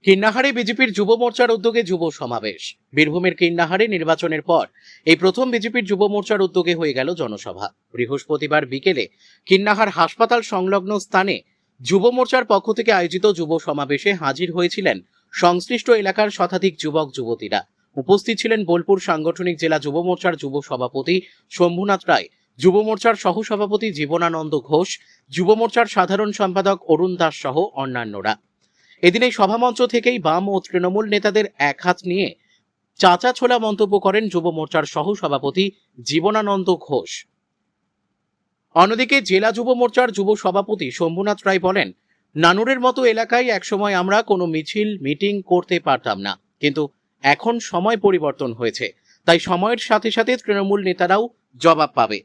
কিন্নাহারে বিজেপির যুব মোর্চার উদ্যোগে যুব সমাবেশ। বীরভূমের কিন্নাহারে নির্বাচনের পর এই প্রথম বিজেপির যুব মোর্চার উদ্যোগে হয়ে গেল জনসভা। বৃহস্পতিবার বিকেলে কিন্নাহার হাসপাতাল সংলগ্ন স্থানে যুব মোর্চার পক্ষ থেকে আয়োজিত যুব সমাবেশে হাজির হয়েছিলেন সংশ্লিষ্ট এলাকার শতাধিক যুবক যুবতীরা। উপস্থিত ছিলেন বোলপুর সাংগঠনিক জেলা যুব মোর্চার যুব সভাপতি শম্ভুনাথ রায়, যুব মোর্চার সহসভাপতি জীবনানন্দ ঘোষ, যুব মোর্চার সাধারণ সম্পাদক অরুণ দাস সহ অন্যান্যরা। এদিন এই সভামঞ্চ থেকেই বাম ও তৃণমূল নেতাদের এক হাত নিয়ে চাচা ছোলা মন্তব্য করেন যুব মোর্চার সহ সভাপতি জীবনানন্দ ঘোষ। অন্যদিকে জেলা যুব মোর্চার যুব সভাপতি শম্ভুনাথ রায় বলেন, নানুরের মতো এলাকায় একসময় আমরা কোনো মিছিল মিটিং করতে পারতাম না, কিন্তু এখন সময় পরিবর্তন হয়েছে, তাই সময়ের সাথে সাথে তৃণমূল নেতারাও জবাব পাবে।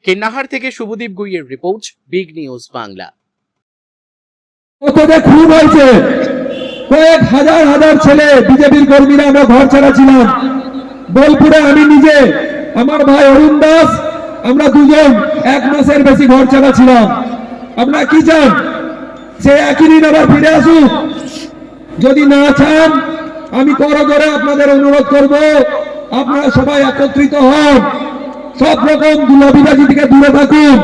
কিন্নাহার থেকে শুভদীপ গুইয়ের রিপোর্ট, বিগ নিউজ বাংলা। খুন হয়েছে, কয়েক হাজার হাজার ছেলে বিজেপির কর্মীরা আমরা ঘর ছাড়া ছিলাম। বোলপুরে আমি নিজে, আমার ভাই অরুণ দাস, আমরা দুজন এক মাসের বেশি ঘর ছাড়া ছিলাম। আপনারা কি চান? সে একই দিন আবার ফিরে আসুক? যদি না চান, আমি করজোরে আপনাদের অনুরোধ করব, আপনারা সবাই একত্রিত হন, সব রকম দুলাবিবাজি থেকে দূরে থাকুন।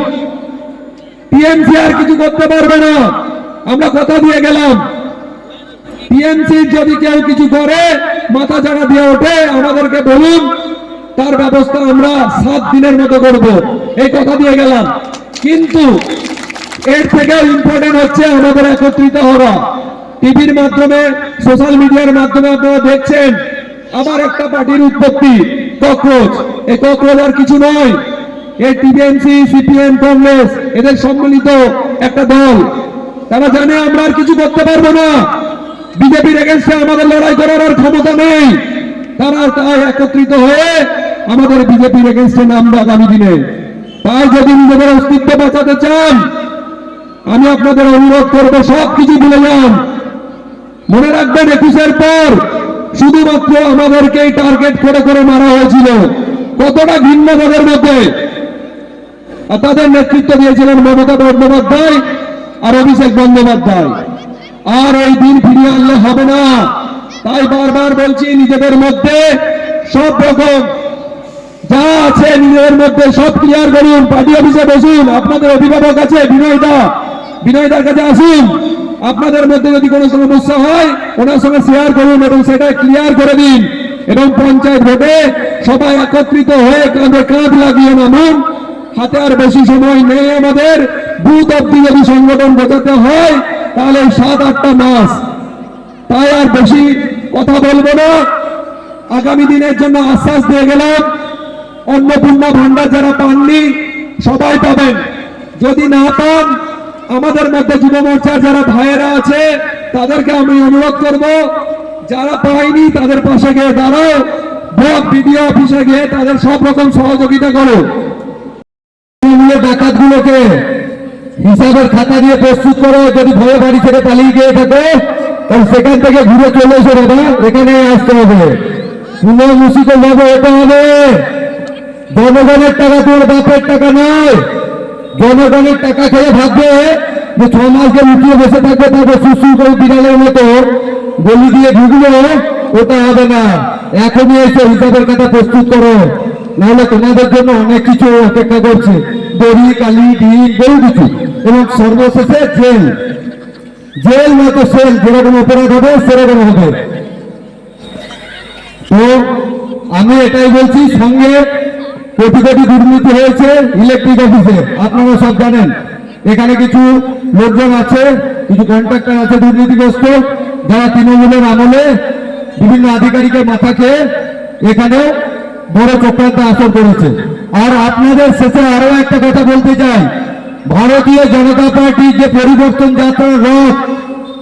টিএমসি আর কিছু করতে পারবে না, আমরা কথা দিয়ে গেলাম। টিএমসি যদি কেউ কিছু করে, মাথা চাড়া দিয়ে ওঠে, আমাদেরকে বলুন, তার ব্যবস্থা আমরা 7 দিনের মতো করব, এই কথা দিয়ে গেলাম। কিন্তু এর থেকে ইম্পর্টেন্ট হচ্ছে আমাদের একত্রিত হওয়া। টিভির মাধ্যমে, সোশ্যাল মিডিয়ার মাধ্যমে আপনারা দেখছেন আবার একটা পার্টির উৎপত্তি, ককরোচ। এই ককরোচ আর কিছু নয়, এই টিএমসি, সিপিএম, কংগ্রেস এদের সম্মিলিত একটা দল। তারা জানে আমরা আর কিছু করতে পারবো না, বিজেপির এগেন্স্টে আমাদের লড়াই করার আর ক্ষমতা নেই। তারা তাই একত্রিত হয়ে আমাদের বিজেপির এগেন্স্টে নামবে আগামী দিনে। তাই যদি নিজেদের অস্তিত্ব বাঁচাতে চান, আমি আপনাদের অনুরোধ করবো, সব কিছু ভুলে যান। মনে রাখবেন, 21-এর পর শুধুমাত্র আমাদেরকেই টার্গেট করে করে মারা হয়েছিল। কতটা ঘৃণা তাদের মধ্যে। আর তাদের নেতৃত্ব দিয়েছিলেন মমতা বন্দ্যোপাধ্যায় আর অভিষেক বন্দ্যোপাধ্যায়। আর এই দিন ফিরিয়ে আনলে হবে না। তাই বারবার বলছি, নিজেদের মধ্যে সব রকম যা আছে নিজেদের মধ্যে সব ক্লিয়ার করুন। পার্টি অফিসে বসুন, আপনাদের অভিভাবক আছে বিনয়দার কাছে আসুন। আপনাদের মধ্যে যদি কোনো সমস্যা হয়, ওনার সঙ্গে শেয়ার করুন এবং সেটা ক্লিয়ার করে দিন। এবং পঞ্চায়েত ভোটে সবাই একত্রিত হয়ে কাঁধে কাঁধ লাগিয়ে নামুন। হাতে আর বেশি সময় নেই আমাদের। বুথ অব্দি যদি সংগঠন বোঝাতে হয়, তাহলে 7-8টা মাস। তাই আর বেশি কথা বলবো না। আগামী দিনের জন্য আশ্বাস দিয়ে গেলাম, অন্নপূর্ণা ভান্ডার যারা পাননি সবাই পাবেন। যদি না পান, আমাদের মধ্যে যুব মোর্চার যারা ভাইয়েরা আছে তাদেরকে আমি অনুরোধ করব, যারা পায়নি তাদের পাশে গিয়ে দাঁড়াও, ব্লক বিডিও অফিসে গিয়ে তাদের সব রকম সহযোগিতা করো। ডাকাতগুলোকে হিসাবের খাতা দিয়ে প্রস্তুত করো। যদি ভয়ে বাড়ি থেকে পালিয়ে গিয়ে থাকে, তাহলে সেখান থেকে ঘুরে চলে এসে বাবা এখানে আসতে হবে। পুনঃ মুসিকে যাবো, এটা হবে জনগণের টাকা, তোর বাপের টাকা নয়। জনগণের টাকা খেয়ে ভাববে যে 6 মাসকে লুকিয়ে বসে থাকবে, তারপর সুসু করে বিড়ালের মতো গলি দিয়ে ঢুকলো, ওটা হবে না। এখনই এসে হিসাবের খাতা প্রস্তুত করো, নাহলে তোমাদের জন্য অনেক কিছু অপেক্ষা করছে। দড়ি, কালি, ডিম, বহু কিছু। এবং সর্বশেষে জেল নয়তো সেল, যেরকম অপরাধ হবে সেরকম হবে। তো আমি এটাই বলছি, সঙ্গে কোটি কোটি দুর্নীতি হয়েছে ইলেকট্রিক অফিসে, আপনারা সব জানেন। এখানে কিছু লোকজন আছে, কিছু কন্ট্রাক্টর আছে দুর্নীতিগ্রস্ত, যারা তৃণমূলের আমলে বিভিন্ন আধিকারিকের মাথা খেয়ে এখানেও বড় চক্রান্ত আসর করেছে। আর আপনাদের শেষে আরো একটা কথা বলতে চাই, ভারতীয় জনতা পার্টির যে পরিবর্তন যাত্রার রথ,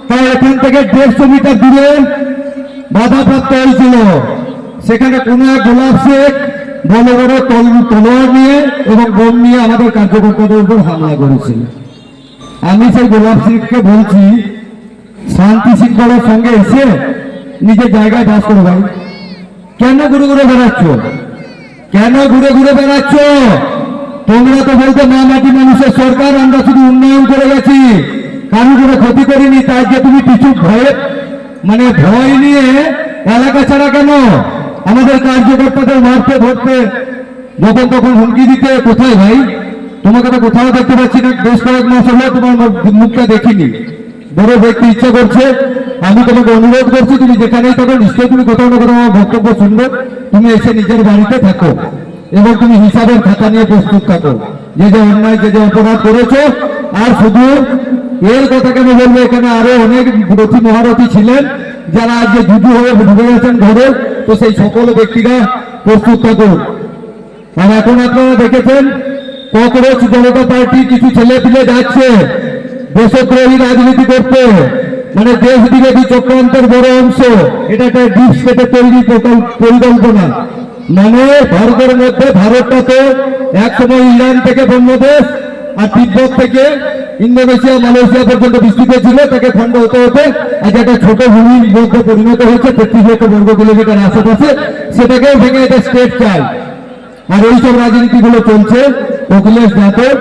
তা এখান থেকে 150 মিটার দূরে বাধাপ্রাপ্ত হয়েছিল। সেখানে কোন এক গোলাপ শেখ বড় বড় তলোয়ার নিয়ে এবং বোম নিয়ে আমাদের কার্যকর্তাদের উপর হামলা করেছিল। আমি সেই গোলাপ শেখকে বলছি, শান্তি শৃঙ্খলার সঙ্গে এসে নিজের জায়গায় বাস করো ভাই। কেন ঘুরে ঘুরে বেড়াচ্ছ? তোমরা তো বলতে মা মাটি মানুষের সরকার, আমরা শুধু উন্নয়ন করে গেছি। কারো কোনো ক্ষতি করিনি, তাই যে তুমি কিছু ভয়ে মানে ভয় নিয়ে এলাকা ছাড়া কেন আমাদের কার্যকর্তাদের মারতে ধরতে যখন তখন হুমকি দিতে? কোথায় ভাই? তোমাকে তো কোথাও দেখতে পাচ্ছি না, বেশ কয়েক মাস হলো তোমার মুখটা দেখিনি। বড় দেখতে ইচ্ছা করছে, আমি তোমাকে অনুরোধ করছি, তুমি যেখানেই থাকো নিশ্চয়ই তুমি কোথাও না কোথাও আমার বক্তব্য শুনবে, তুমি এসে নিজের বাড়িতে থাকো এবং তুমি হিসাবের খাতা নিয়ে প্রস্তুত থাকো, যে যে অন্যায় যে যে অপরাধ করেছো। আর শুধু এর কথা কেন বলবো, এখানে আরো অনেক রথী মহারথী ছিলেন যারা আজকে যুদ্ধ হয়ে ঢুকে গেছেন ঘরে, তো সেই সকল ব্যক্তিরা প্রস্তুত থাকুন। আর এখন আপনারা দেখেছেন কংগ্রেস জনতা পার্টি কিছু ছেলে পিলে যাচ্ছে দেশদ্রোহী রাজনীতি করতে, মানে দেশ বিরোধী চক্রান্তের বড় অংশ। এটা একটা ডিপ স্টেটের তৈরি পরিকল্পনা। মানে ভারতের মধ্যে, ভারতটা তো একসময় ইরান থেকে বাংলাদেশ আর তিব্বত থেকে ইন্দোনেশিয়া মালয়েশিয়া পর্যন্ত বিস্তৃত ছিল, তাকে খণ্ড হতে হতে আজ একটা ছোট ভূমির মধ্যে পরিণত হয়েছে 33 লক্ষ বর্গ কিলোমিটার আশেপাশে, সেটাকেও ভেঙে এটা স্টেট চাই। আর এইসব রাজনীতিগুলো চলছে অখিলেশ যাদব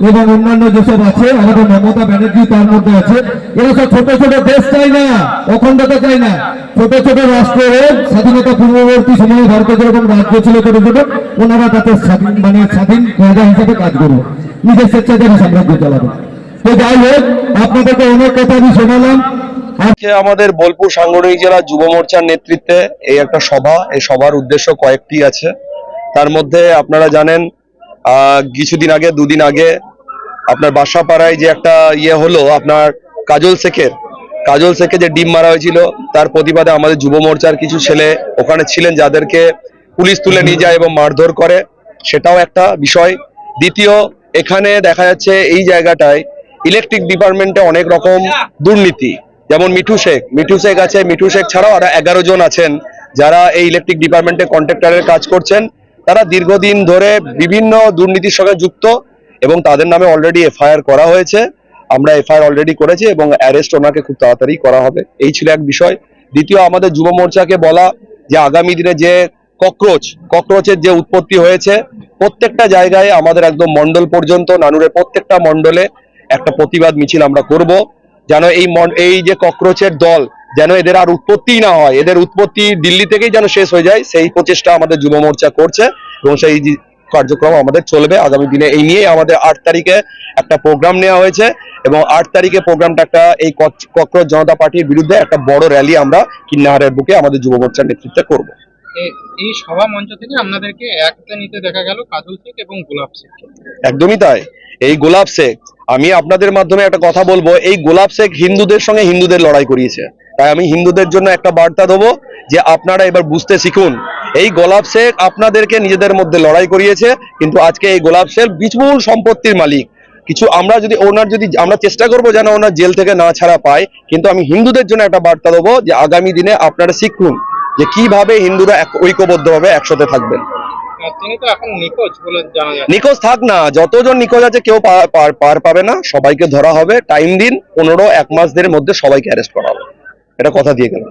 এবং অন্যান্য যেসব আছে, আমাদের মমতা ব্যানার্জি তার মধ্যে আছে। এরা সব ছোট ছোট দেশ চাই না, অখণ্ডতা চাই না, ছোট ছোট রাষ্ট্র হোক। স্বাধীনতা পূর্ববর্তী সময়ে ভারতে যেরকম রাজ্য ছিল ছোট ছোট, ওনারা তাতে স্বাধীন মানে স্বাধীন রাজা হিসাবে কাজ করবে, নিজের স্বেচ্ছাচারী সাম্রাজ্য চালাবে। তো যাই হোক, আপনাদেরকে অনেক কথা আমি শোনালাম। আজকে আমাদের বোলপুর সাংগঠনিক জেলা যুব মোর্চার নেতৃত্বে এই একটা সভা, এই সভার উদ্দেশ্য কয়েকটি আছে। তার মধ্যে আপনারা জানেন কিছুদিন আগে, দুদিন আগে আপনার বাসাপাড়ায় যে একটা হলো, আপনার কাজল শেখে যে ডিম মারা হয়েছিল, তার প্রতিবাদে আমাদের যুব মোর্চার কিছু ছেলে ওখানে ছিলেন, যাদেরকে পুলিশ তুলে নিয়ে যায় এবং মারধর করে, সেটাও একটা বিষয়। দ্বিতীয়, এখানে দেখা যাচ্ছে এই জায়গাটায় ইলেকট্রিক ডিপার্টমেন্টে অনেক রকম দুর্নীতি, যেমন মিঠু শেখ আছে, মিঠু শেখ ছাড়াও আরো 11 জন আছেন যারা এই ইলেকট্রিক ডিপার্টমেন্টে কন্ট্রাক্টরের কাজ করছেন। তারা দীর্ঘদিন ধরে বিভিন্ন দুর্নীতির সঙ্গে যুক্ত এবং তাদের নামে অলরেডি এফআইআর করা হয়েছে। আমরা এফআইআর অলরেডি করেছি এবং অ্যারেস্ট ওনাকে খুব তাড়াতাড়ি করা হবে। এই ছিল এক বিষয়। দ্বিতীয়, আমাদের যুব মোর্চাকে বলা যে আগামী দিনে যে ককরোচের যে উৎপত্তি হয়েছে, প্রত্যেকটা জায়গায় আমাদের একদম মন্ডল পর্যন্ত, নানুরের প্রত্যেকটা মন্ডলে একটা প্রতিবাদ মিছিল আমরা করব, যেন এই যে ককরোচের দল যেন এদের আর উৎপত্তি না হয়, এদের উৎপত্তি দিল্লি থেকেই যেন শেষ হয়ে যায়, সেই প্রচেষ্টা আমাদের যুব মোর্চা করছে এবং সেই কার্যক্রম আমাদের চলবে আগামী দিনে। এই নিয়ে আমাদের 8 তারিখে একটা প্রোগ্রাম নেওয়া হয়েছে এবং 8 তারিখে প্রোগ্রামটা একটা এই ককরোচ জনতা পার্টির বিরুদ্ধে একটা বড় র্যালি আমরা কিন্নাহারের বুকে আমাদের যুব মোর্চার নেতৃত্বে করব। এই সভা মঞ্চ থেকে আপনাদেরকে একতা নিতে দেখা গেল কাজল শেখ এবং গোলাপ শেখ। একদমই তাই। এই গোলাপ শেখ, আমি আপনাদের মাধ্যমে একটা কথা বলবো, এই গোলাপ শেখ হিন্দুদের সঙ্গে হিন্দুদের লড়াই করিয়েছে। তাই আমি হিন্দুদের জন্য একটা বার্তা দেবো যে আপনারা এবার বুঝতে শিখুন, এই গোলাপ শেখ আপনাদেরকে নিজেদের মধ্যে লড়াই করিয়েছে, কিন্তু আজকে এই গোলাপ শেখ বিপুল সম্পত্তির মালিক। কিছু আমরা যদি আমরা চেষ্টা করবো যেন ওনার জেল থেকে না ছাড়া পায়, কিন্তু আমি হিন্দুদের জন্য একটা বার্তা দেবো যে আগামী দিনে আপনারা শিখুন যে কিভাবে হিন্দুরা ঐক্যবদ্ধভাবে একসাথে থাকবেন। তিনি তো এখন নিখোঁজ বলে জানা যায়। নিখোঁজ থাক না, যতজন নিখোঁজ আছে কেউ পার পাবে না, সবাইকে ধরা হবে। টাইম দিন, 15-1 মাস মধ্যে সবাইকে অ্যারেস্ট করা হবে, এটা কথা দিয়ে গেলাম।